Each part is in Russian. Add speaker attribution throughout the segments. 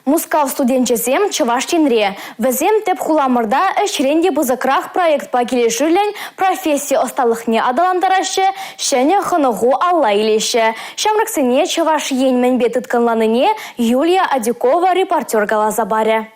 Speaker 1: Мускав студенчесем Чаваштинре. Везем теп хуламырда эшренде бузакрах проект по келешүлен профессии осталыхне адаландарашы, шәне хынығу алла илеші. Шамраксыне Чаваш ен мәнбет ытканланыне Юлия Адюкова репортер галазабаре.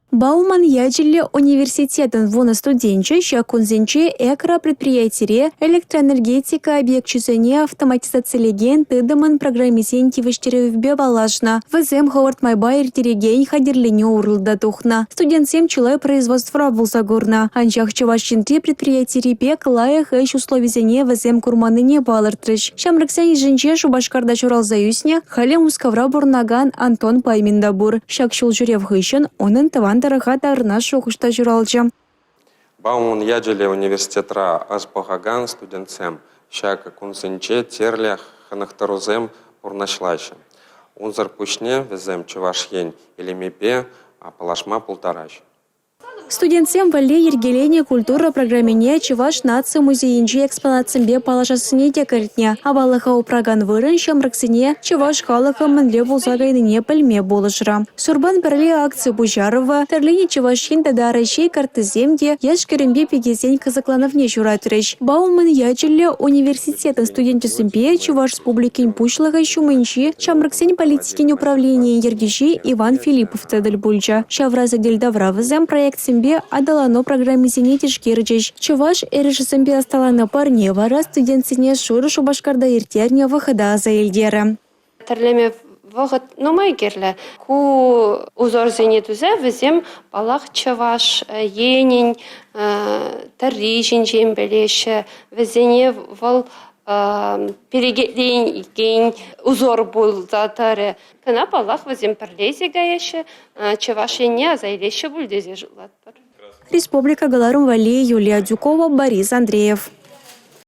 Speaker 2: Бауман яджилі университетін вона студенчі шакунзенчі экра предприятире электроэнергетика объектчүсене автоматизациялеген тыдымын программисен тивештеревбе балашна. Візем Ховард Майбайр тереген хадерлене урылда тухна. Студентсем чылай производство булса горна. Анчах Чавашчинте предприятире пек лайық эш условизене візем курманыне балыртрыш. Шамрыксен жінче шубашкарда чуралзаюсне хале мускавра бурнаган Антон Пайминдабур. Шак шул жүрев хыщын, оның таван тарыхата арна шоқышта жүралжы.
Speaker 3: Бауман яджиле университетра азбогаган студентсем, шака кунсенче терлях ханахтарузем урнашлайшы. Унзар пушне везем Чаваш ен илемепе, а палашма полтораш.
Speaker 2: Студентсем вале ергелене культура программине Чаваш нация музейинче экспонатсембе палашасыне текертне. Авалыха упраган вырын шамраксыне Чаваш халыха мэнле булзагайныне пэльме болышра. Сурбан бірле акция Бужарова, тәрлене Чавашин тадаращей картыземде яшкерімбе пегезен кызыклановне журатырыш. Бауман яджиле университетін студентчесембе Чаваш республикин пушлыға шумынчи шамраксен политикин управление ергеши Иван Филиппов теділ бульча. Шавразы дельдавравызем проектсембе адалано программисене тишкерчеш. Чаваш эрешесембе асталаны парне вара студентсене шуры шубашкарда иртерне вахыда заэлдері.
Speaker 4: Тәрлеме вағыт номай керлі. Ку узор зене түзі візем балақ Чаваш енін тәрри жинжен білеші. Візене вал перегетлейін кен узор бұл затары. Кына балақ візем пірлезе гаяшы, Чаваш ене азайлеші бүлдезе жылат.
Speaker 2: Республика Галарум Вали, Юлия Дюкова, Борис Андреев.